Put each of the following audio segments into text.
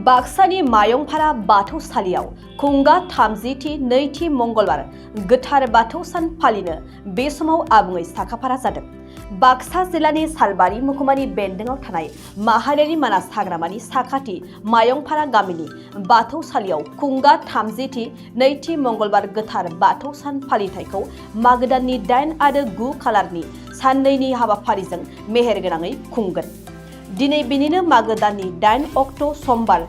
बाक्सानि मायंफारा बाथौसालियाव खुंगा 30थि नैथि मंगलबार गोथार बाथौ सान फालिनो बे समाव आबुङै साखाफारा जादों। बाक्सा जिल्लानि सालबारि महकुमानि बेन्दोंआव थानाय माहारियारि मानास हाग्रामानि साखाथि मायंफारा गामिनि बाथौसालियाव खुंगा 30थि नैथि मंगलबार गोथार बाथौ सान फालिथायखौ मागो दाननि 8 आरो 9 खालारनि साननैनि हाबाफारिजों मेहेरगोनाङै खुंगोन। दिनै बेनिनो मागो दाननि 8 अक्ट' समबार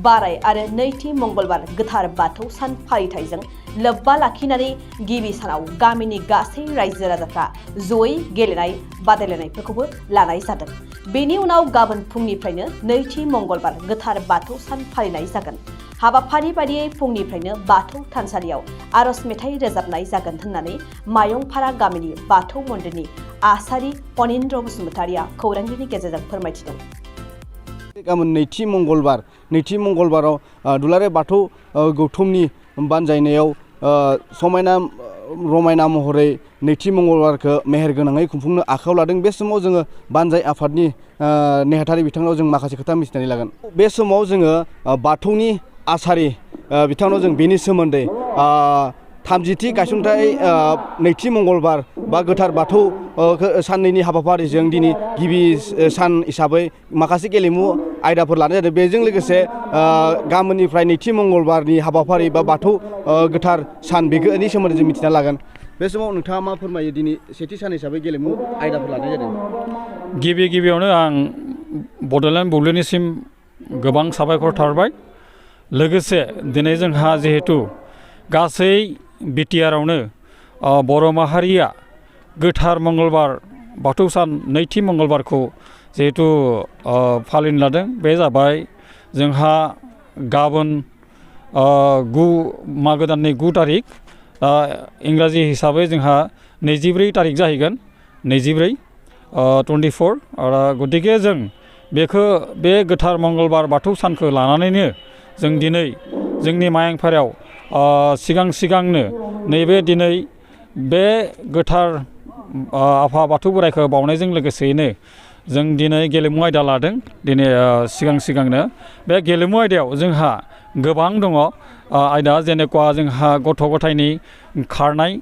बाराय आरो नैथि मंगलबार गोथार बाथौ सान फालिथायजों लोब्बा लाखिनानै गिबि सानाव गामिनि गासै रायजो राजाफ्रा जयै गेलेनाय बादायलायनायफोरखौबो लानाय जादों। बेनि उनाव गाबोन फुंनिफ्रायनो नैथि मंगलबार गोथार बाथौ सान फालिनाय जागोन। हाबाफारि बादियै फुंनिफ्रायनो बाथौ थानसालियाव आरज मेथाइ रोजाबनाय जागोन होननानै मायंफारा गामिनि बाथौ मन्दिरनि आसारि अनिन्द्र बसुमतारिया खौरांगिरिनि गेजेरजों फोरमायथिदों। गाबोन नैथि मंगलबाराव दुलाराय बाथौ गौथुमनि बानजायनायाव समायना रमायना महरै नैथि मंगलबारखौ मेहेरगोनाङै खुंफुंनो आखायाव लादों। बे समाव जोङो बानजाय आफादनि नेहाथारि बिथांनाव जों माखासे खोथा मिथिनानै लागोन। बे समाव जोङो बाथौनि आसारि बिथांनाव जों बेनि सोमोन्दै 30थि गायसनथाय नैथि मंगलबार बा गोथार बाथौ साननैनि हाबाफारिजों दिनै गिबि सान हिसाबै माखासे गेलेमु आयदाफोर लानाय जादों। बेजों लोगोसे गाबोननिफ्राय नैथि मंगलबारनि हाबाफारि बा बाथौ गोथार सान बेनि सोमोन्दै जों मिथिना लागोन। बे समाव नोंथाङा मा फोरमायो? दिनै सेथि सान हिसाबै गेलेमु आयदाफोर लानाय जादों। गिबियावनो आं बड'लेण्ड बुब्लिनिसिम गोबां साबायखर थाबाय। लोगोसे दिनै जोंहा जिहेतु गासै बिटिआरआवनो बर' माहारिया गोथार मंगलबार बाथौ सान नैथि मंगलबारखौ जिहेतु फालिनो लादों। बे जाबाय जोंहा गाबोन मागो दाननि 9 तारिख, इंराजि हिसाबै जोंहा 24 तारिख जाहैगोन। 24 आरो गतिके जों बे गोथार मंगलबार बाथौ सानखौ लानानैनो जों दिनै जोंनि मायंफारायाव सिगांनो नैबे दिनै बे गोथार आफा बाथौ बोराइखौ बावनायजों लोगोसेयैनो जों दिनै गेलेमु आयदा लादों। दिनै सिगांनो बे गेलेमु आयदायाव जोंहा गोबां दङ आयदा, जेनेकुवा जोंहा गथ' गथायनि खारनाय,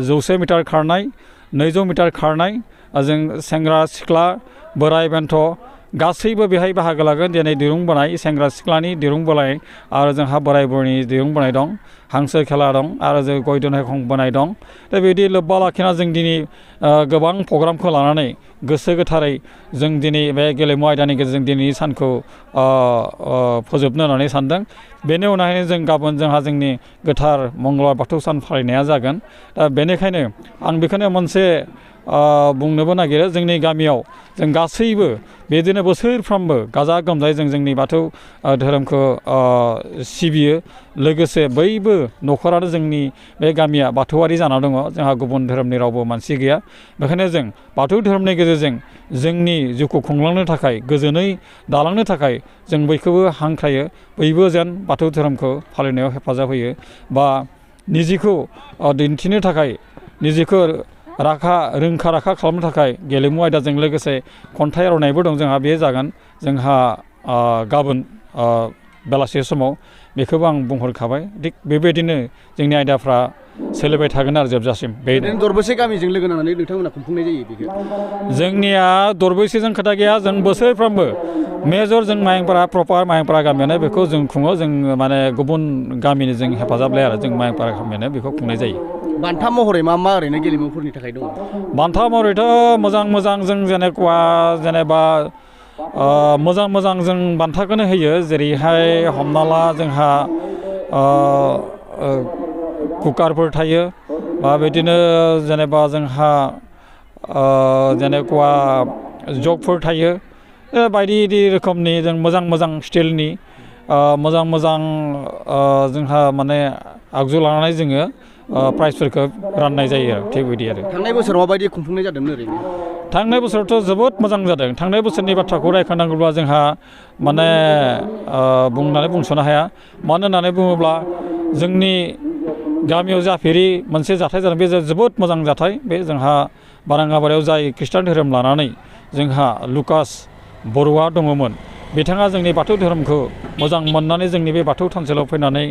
100 मिटार खारनाय, 200 मिटार खारनाय, जों सेंग्रा सिख्ला बोराय बेन्थ गासैबो बेहाय बाहागो लागोन। दिनै दिरुं बोनाय, सेंग्रा सिख्लानि दिरुं बोनाय आरो जोंहा बोराय बुरैनि दिरुं बोनाय दं, हांसो खेला दं आरो जों गय दुनायखं बोनाय दं। दा बेबायदि लोब्बा लाखिना जों दिनै गोबां प्रग्रामखौ लानानै गोसो गोथारै जों दिनै बे गेलेमु आयदानि गेजेरजों दिनैनि सानखौ फोजोबनो होननानै सानदों। बेनि उनावहायनो जों गाबोन जोंनि गोथार मंगलबार बाथौ सान फालिनाया जागोन। दा बेनिखायनो आं बेखौनो मोनसे बुंनोबो नागिरो, जोंनि गामियाव जों गासैबो बिदिनो बोसोरफ्रोमबो गाजा गोमजायै जों जोंनि बाथौ धोरोमखौ सिबियो। लोगोसे बयबो न'खरानो जोंनि बे गामिया बाथौआरि जाना दङ। जोंहा गुबुन धोरोमनि रावबो मानसि गैया। बेखायनो जों बाथौ धोरोमनि गेजेरजों जोंनि जिउखौ खुंलांनो थाखाय, गोजोनै दालांनो थाखाय जों बयखौबो हांख्रायो बयबो जेन बाथौ धोरोमखौ फालिनायाव हेफाजाब होयो बा निजिखौ दिन्थिनो थाखाय, निजिखौ रोंखा राखा खालामनो थाखाय गेलेमु आयदाजों लोगोसे खन्थाइ आवरायनायबो दं जोंहा। बे जागोन जोंहा गाबोन बेलासि समाव। बेखौबो आं बुंहरखाबाय। थिग बेबायदिनो जोंनि आयदाफ्रा सोलिबाय थागोन आरो जोबजासिम। दरबैसे गामिजों लोगो नांनानै नोंथांमोना खुंफुंनाय जायो बेखौ? जोंनिया दरबैसेजों खोथा गैया। जों बोसोरफ्रोमबो मेजर जों मायंफारा प्रपार मायंफारा गामियानो बेखौ जों खुङो। जों माने गुबुन गामिनि जों हेफाजाब लाया आरो जों मायंफारा गामियानो बेखौ खुंनाय जायो। बान्था महरै मा ओरैनो गेलेमुफोरनि थाखाय दङ? बान्था महरैथ' मोजां जों जेनेबा मोजां जों बान्थाखौनो होयो। जेरैहाय हमना ला जोंहा कुकारफोर थायो बा बिदिनो जेनेबा जोंहा जेनेकुवा जगफोर थायो। बायदि रोखोमनि जों मोजां स्टिलनि मोजां जोंहा माने आगजु लानानै जोङो प्राइजफोरखौ राननाय जायो आरो थिग बिदि आरो। थांनाय बोसोराव माबायदि खुंफुंनाय जादोंमोन ओरैनो? थांनाय बोसोरावथ' जोबोद मोजां जादों। थांनाय बोसोरनि बाथ्राखौ रायखांनांगौब्ला जोंहा माने बुंनानै बुंस'नो हाया। मानो होननानै बुङोब्ला जोंनि गामियाव जाफेरि मोनसे जाथाय जादों बे जोबोद मोजां जाथाय बे जोंहा बारांगाबारियाव जाय खृष्टान धोरोम लानानै जोंहा लुकास बर'आ दङमोन बिथाङा जोंनि बाथौ धोरोमखौ मोजां मोननानै जोंनि बे बाथौ थानसालियाव फैनानै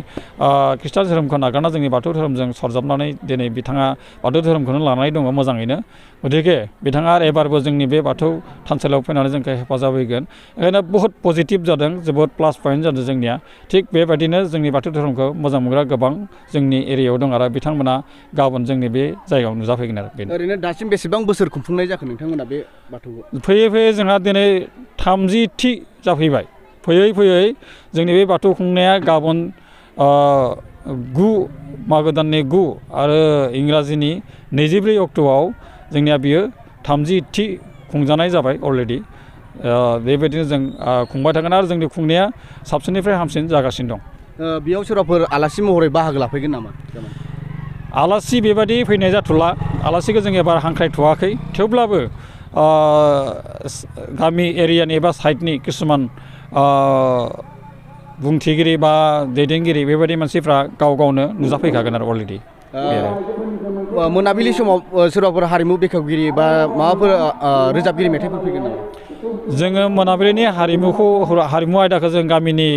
खृष्टान धोरोमखौ नागारना जोंनि बाथौ धोरोमजों सरजाबनानै दिनै बिथाङा बाथौ धोरोमखौनो लानानै दङ मोजाङैनो गतिके बिथाङा एबारबो जोंनि बे बाथौ थानसालियाव फैनानै जोंखौ हेफाजाब होगोन ओंखायनो बहुत पजिटिभ जादों जोबोद प्लास पइन्ट जादों जोंनिया थिग बेबायदिनो जोंनि बाथौ धोरोमखौ मोजां मोनग्रा गोबां जोंनि एरियायाव दं आरो बिथांमोना गाबोन जोंनि बे जायगायाव नुजाफैगोन आरो बेनो ओरैनो दासिम बेसेबां बोसोर खुंफुंनाय जाखो नोंथांमोना बे बाथौखौ फैयै फैयै जोंहा दिनै 30थि जाफैबाय फैयै फैयै जोंनि बे बाथौ खुंनाया गाबोन 9 मागो दाननि 9 आरो इंराजिनि 24 अक्ट'आव जोंनिया बियो 30थि खुंजानाय जाबाय अलरेडि बेबायदिनो जों खुंबाय थागोन आरो जोंनि खुंनाया साबसिननिफ्राय हामसिन जागासिनो दं बेयाव सोरबाफोर आलासि महरै बाहागो लाफैगोन नामा आलासि बेबायदि फैनाय जाथ'ला आलासिखौ जों एबार हांख्रायथ'वाखै थेवब्लाबो गामि एरियानि एबा साइडनि किसुमान बुंथिगिरि बा दैदेनगिरि बेबायदि मानसिफ्रा गाव गावनो नुजाफैखागोन आरो अलरेडि मोनाबिलि समाव सोरबाफोर हारिमु बेखेवगिरि बा माबाफोर रोजाबगिरि मेथाइफोर फैगोन नामा जोङो मोनाबिलिनि हारिमु आयदाखौ जों गामिनि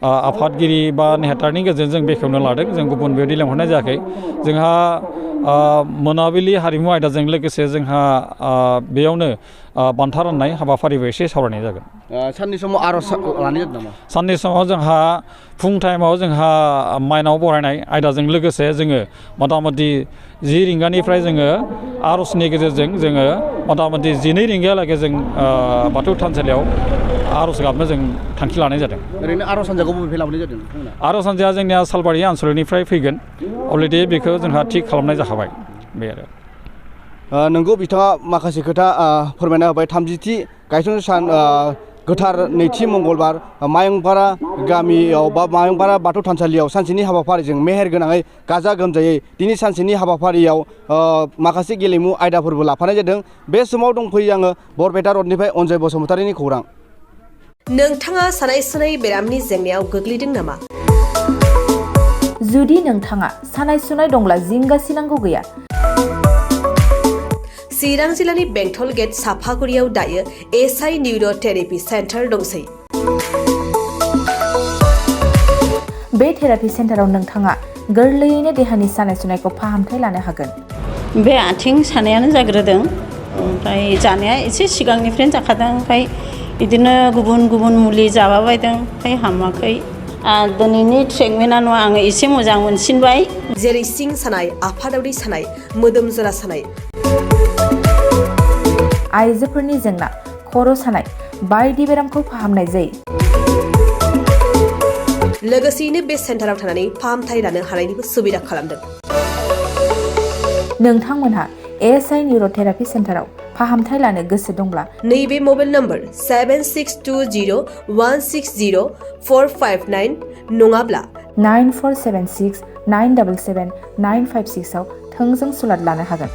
आफादगिरि बा नेहाथारनि गेजेरजों बेखेवनो लादों जों गुबुन बेबायदि लेंहरनाय जायाखै जोंहा मोनाबिलि हारिमु आयदाजों लोगोसे जोंहा बेयावनो बान्था राननाय हाबाफारिबो एसे सावरायनाय जागोन साननि समाव आर'ज लानाय जादों नामा साननि समाव जोंहा फुं टाइमाव जोंहा माइनाव बरायनाय आयदाजों लोगोसे जोङो मथा मथि 10 रिंगानिफ्राय जोङो आर'जनि गेजेरजों जोङो मथा मथि 12 रिंगायालागै जों बाथौ थानसालियाव आर'ज गाबनो जों थांखि लानाय जादों ओरैनो आर'ज हान्जाखौ बबेनिफ्राय लाबोनाय जादों आर'ज हान्जाया जोंनिया सालबारि आनसलिकनिफ्राय फैगोन अलरेडि बेखौ जोंहा थिग खालामनाय जाखाबाय बे आरो नोंगौ बिथाङा माखासे खोथा फोरमायना होबाय 30थि गायसननाय सान गोथार नैथि मंगलबार मायंपारा गामियाव बा मायंपारा बाथौ थानसालियाव सानसेनि हाबाफारिजों मेहेर गोनाङै गाजा गोमजायै दिनै सानसेनि हाबाफारियाव माखासे गेलेमु आयदाफोरबो लाफानाय जादों बे समाव दंफैयो आङो बरपेटा रडनिफ्राय अनजय बसुमतारिनि खौरां नोंथाङा सानाय सुनाय बेरामनि जेंनायाव गोग्लैदों नामा जुदि नोंथाङा सानाय सुनाय दंब्ला जिंगासिनांगौ गैया चिरां जिल्लानि बेंटल गेट साफागुरियाव दायो एसआइ निउर' थेरापि सेन्टार दंसै बे थेरापि सेन्टाराव नोंथाङा गोरलैयैनो देहानि सानाय सुनायखौ फाहामथाय लानो हागोन बे आथिं सानायानो जाग्रोदों ओमफ्राय जानाया एसे सिगांनिफ्रायनो जाखादों ओमफ्राय बिदिनो गुबुन गुबुन मुलि जाबाबायदों ओमफ्राय हामाखै दिनैनि ट्रिटमेन्टआ नङा आङो एसे मोजां मोनसिनबाय जेरै सिं सानाय आफादावरि सानाय मोदोम जरा सानाय आइजोफोरनि जेंना खर' सानाय बायदि बेरामखौ फाहामनाय जायो लोगोसेयैनो बे सेन्टाराव थानानै फाहामथाय लानो हानायनिबो सुबिदा खालामदों नोंथांमोनहा एएसआइ निउर' थेरापि सेन्टाराव फाहामथाय लानो गोसो दंब्ला नैबे मबाइल नम्बर 7620160459 नङाब्ला 9476977956 आव थोंजों सुलाद लानो हागोन